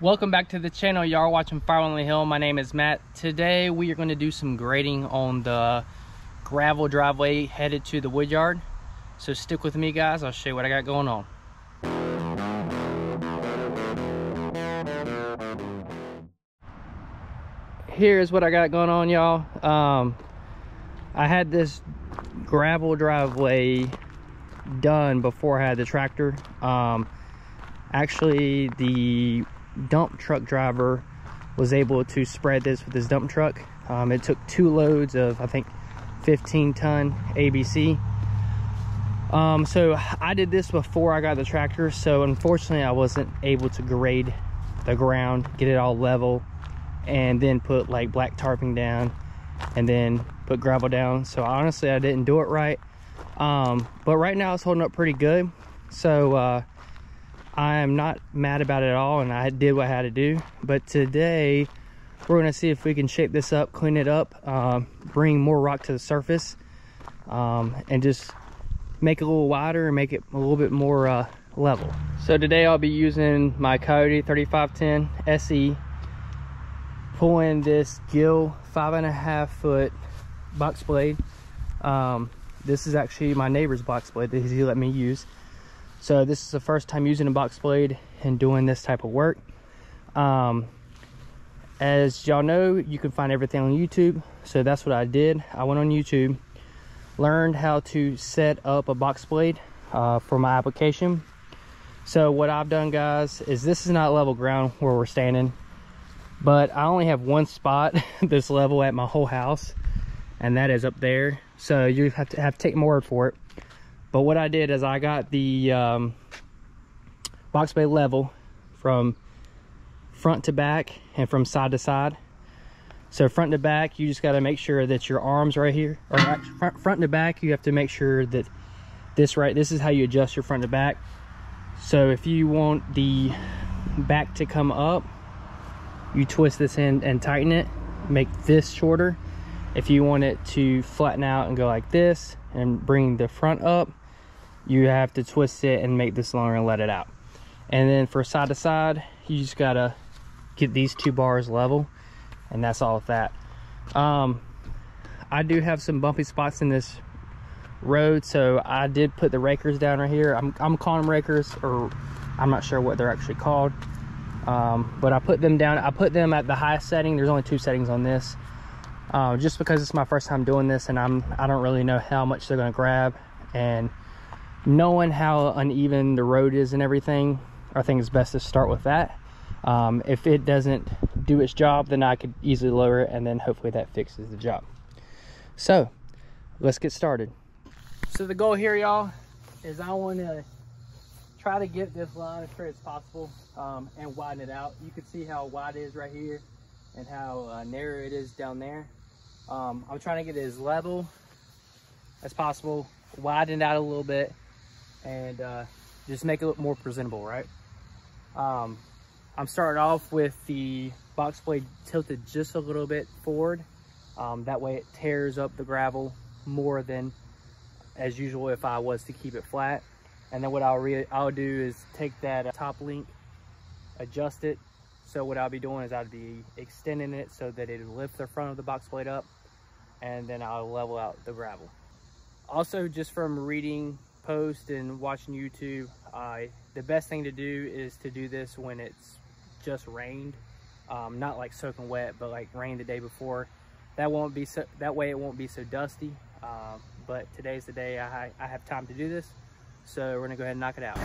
Welcome back to the channel. Y'all are watching Fire on the Hill. My name is Matt. Today we are going to do some grading on the gravel driveway headed to the Woodyard. So stick with me, guys. I'll show you what I got going on. Here's what I got going on, y'all. I had this gravel driveway done before I had the tractor. Actually, the dump truck driver was able to spread this with his dump truck. It took 2 loads of, I think, 15-ton ABC. So I did this before I got the tractor, so unfortunately I wasn't able to grade the ground, get it all level, and then put like black tarping down and then put gravel down. So honestly I didn't do it right, but right now it's holding up pretty good. So I am not mad about it at all, and I did what I had to do. But today we're going to see if we can shape this up, clean it up, bring more rock to the surface, and just make it a little wider and make it a little bit more level. So today I'll be using my Kioti CK3510se, pulling this Gill 5.5 foot box blade. This is actually my neighbor's box blade that he let me use. So this is the first time using a box blade and doing this type of work. As y'all know, you can find everything on YouTube. So that's what I did. I went on YouTube, learned how to set up a box blade for my application. So what I've done, guys, is this is not level ground where we're standing, but I only have one spot this level at my whole house, and that is up there. So you have to take my word for it. But what I did is I got the box blade level from front to back and from side to side. So front to back, you just got to make sure that your arms right here, or front to back, you have to make sure that this is how you adjust your front to back. So if you want the back to come up, you twist this in and tighten it, make this shorter. If you want it to flatten out and go like this and bring the front up, you have to twist it and make this longer and let it out. And then for side to side, you just gotta get these 2 bars level, and that's all of that. I do have some bumpy spots in this road, so I did put the rakers down right here. I'm calling them rakers, or I'm not sure what they're actually called, but I put them down. I put them at the highest setting. There's only 2 settings on this, just because it's my first time doing this, and I don't really know how much they're gonna grab, and knowing how uneven the road is and everything, I think it's best to start with that. If it doesn't do its job, then I could easily lower it, and then hopefully that fixes the job. So let's get started. So the goal here, y'all, is I want to try to get this line as straight as possible, and widen it out. You can see how wide it is right here and how narrow it is down there. I'm trying to get it as level as possible, widen it out a little bit, and just make it look more presentable, right? I'm starting off with the box blade tilted just a little bit forward. That way it tears up the gravel more than as usual if I was to keep it flat. And then what I'll do is take that top link, adjust it. So what I'll be doing is I'd be extending it so that it'll lift the front of the box blade up, and then I'll level out the gravel. Also, just from reading posts and watching YouTube, the best thing to do is to do this when it's just rained, not like soaking wet, but like rain the day before. That way it won't be so dusty. But today's the day I have time to do this, so we're gonna go ahead and knock it out.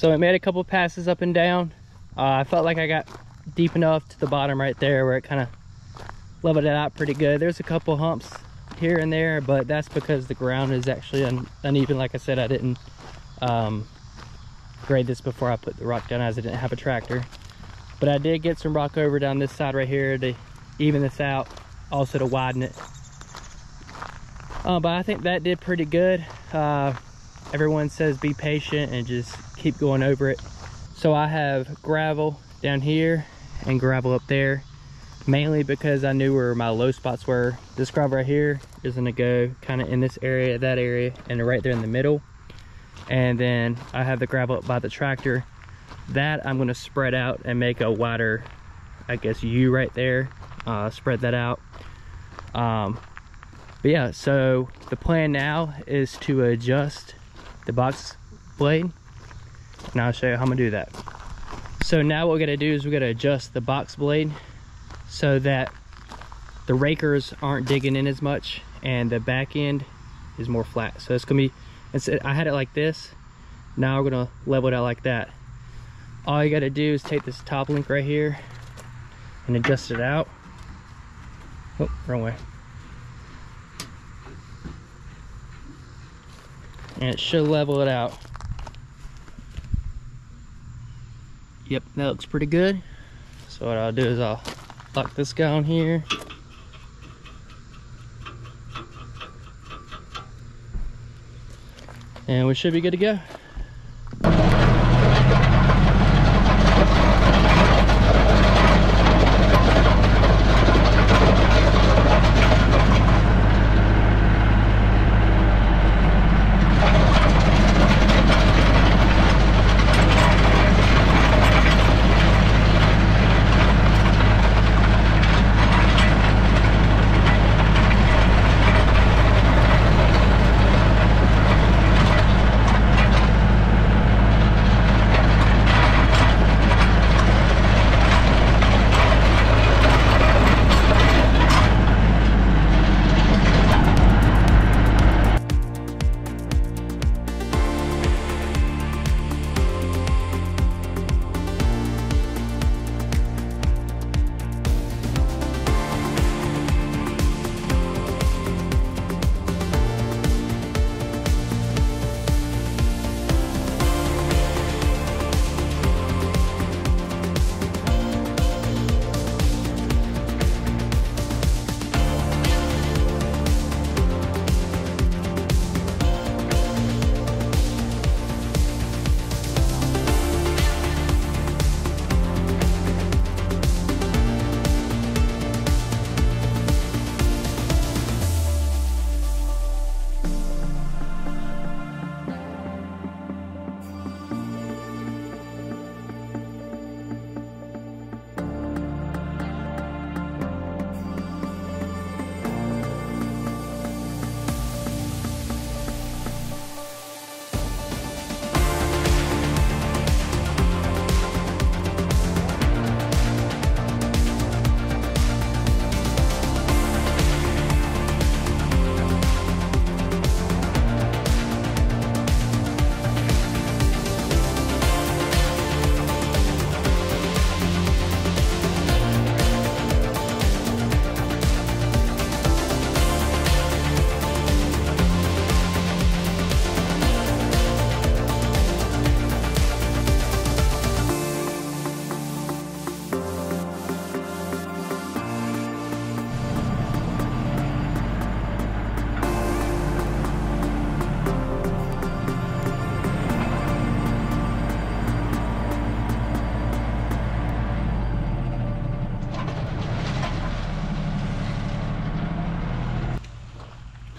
So I made a couple passes up and down. I felt like I got deep enough to the bottom right there where it kind of leveled it out pretty good. There's a couple humps here and there, but that's because the ground is actually uneven. Like I said, I didn't grade this before I put the rock down, as I didn't have a tractor. But I did get some rock over down this side right here to even this out, also to widen it. But I think that did pretty good. Everyone says be patient and just keep going over it. So I have gravel down here and gravel up there, mainly because I knew where my low spots were. This gravel right here is gonna go kind of in this area, that area, and right there in the middle. And then I have the gravel up by the tractor that I'm gonna spread out and make a wider, I guess, U right there. Spread that out. But yeah, so the plan now is to adjust the box blade, and I'll show you how I'm gonna do that. So now what we gotta do is we gotta adjust the box blade so that the rakers aren't digging in as much and the back end is more flat. So it's gonna be, I had it like this, now we're gonna level it out like that. All you gotta do is take this top link right here and adjust it out. Oh, wrong way. And it should level it out. Yep, that looks pretty good. So what I'll do is I'll lock this guy on here. And we should be good to go.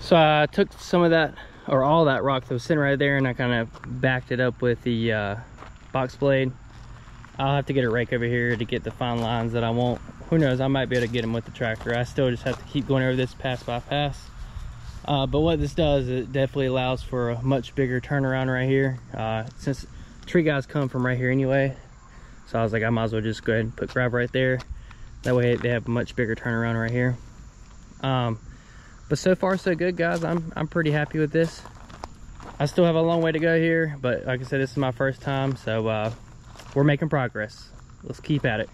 So I took some of that, or all that rock that was sitting right there, and I kind of backed it up with the box blade. I'll have to get a rake over here to get the fine lines that I want. Who knows, I might be able to get them with the tractor. I still just have to keep going over this pass by pass. But what this does, it definitely allows for a much bigger turnaround right here. Since tree guys come from right here anyway, so I was like, I might as well just go ahead and put gravel right there. That way they have a much bigger turnaround right here. But so far so good, guys. I'm pretty happy with this. I still have a long way to go here, but like I said, this is my first time, so we're making progress. Let's keep at it.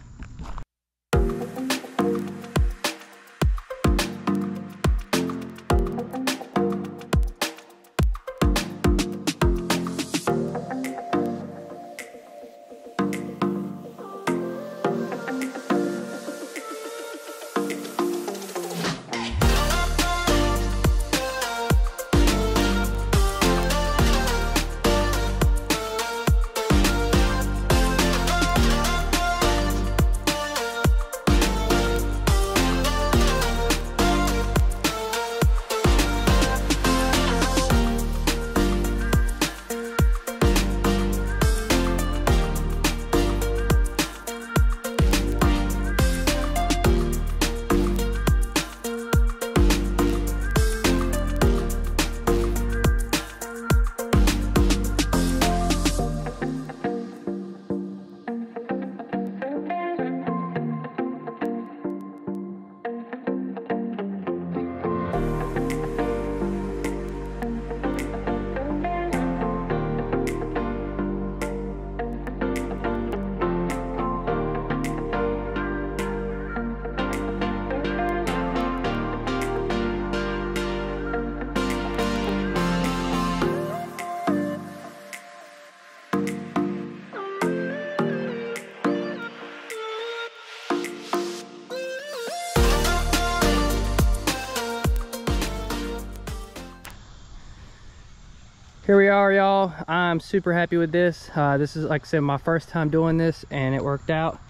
Here we are, y'all. I'm super happy with this. This is, like I said, my first time doing this, and it worked out.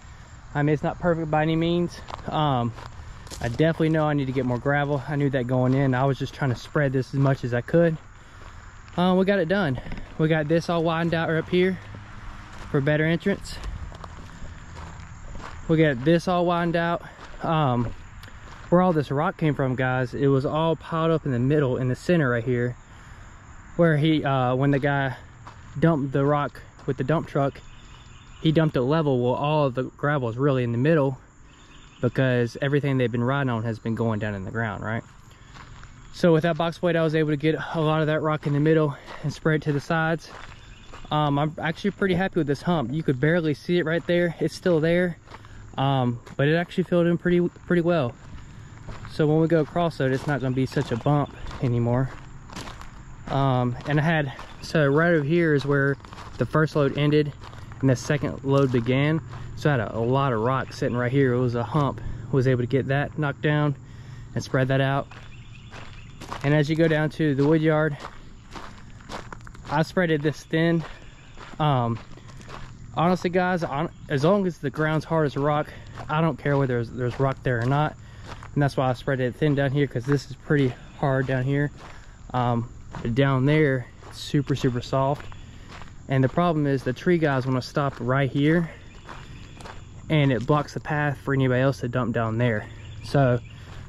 I mean, it's not perfect by any means. I definitely know I need to get more gravel. I knew that going in. I was just trying to spread this as much as I could. We got it done. We got this all widened out up here for better entrance. We got this all widened out. Where all this rock came from, guys, it was all piled up in the middle, in the center right here, where he when the guy dumped the rock with the dump truck, he dumped it level. Well, all of the gravel is really in the middle because everything they've been riding on has been going down in the ground, right? So with that box blade, I was able to get a lot of that rock in the middle and spread it to the sides. I'm actually pretty happy with this hump. You could barely see it right there. It's still there, but it actually filled in pretty well. So when we go across it, it's not going to be such a bump anymore. And I had, so right over here is where the first load ended and the second load began. So I had a lot of rock sitting right here. It was a hump. Was able to get that knocked down and spread that out. And as you go down to the Woodyard, I spreaded this thin. Honestly, guys, as long as the ground's hard as rock, I don't care whether there's rock there or not. And that's why I spread it thin down here, because this is pretty hard down here. But down there, it's super soft. And the problem is the tree guys want to stop right here, and it blocks the path for anybody else to dump down there. So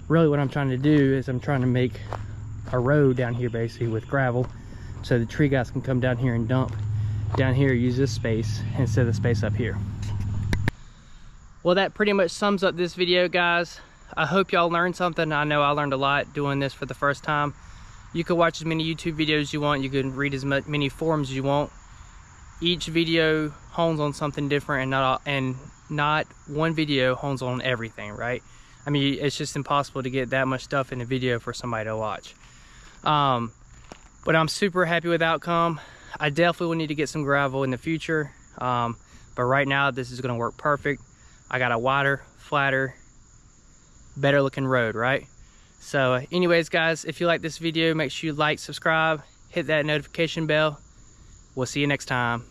really what I'm trying to do is I'm trying to make a road down here basically with gravel, so the tree guys can come down here and dump down here, use this space instead of the space up here. Well, that pretty much sums up this video, guys. I hope y'all learned something. I know I learned a lot doing this for the first time. You can watch as many YouTube videos as you want. You can read as many forums as you want. Each video hones on something different, and not one video hones on everything, right? I mean, it's just impossible to get that much stuff in a video for somebody to watch. But I'm super happy with the outcome. I definitely will need to get some gravel in the future. But right now, this is gonna work perfect. I got a wider, flatter, better looking road, right? So anyways, guys, if you like this video, make sure you like, subscribe, hit that notification bell. We'll see you next time.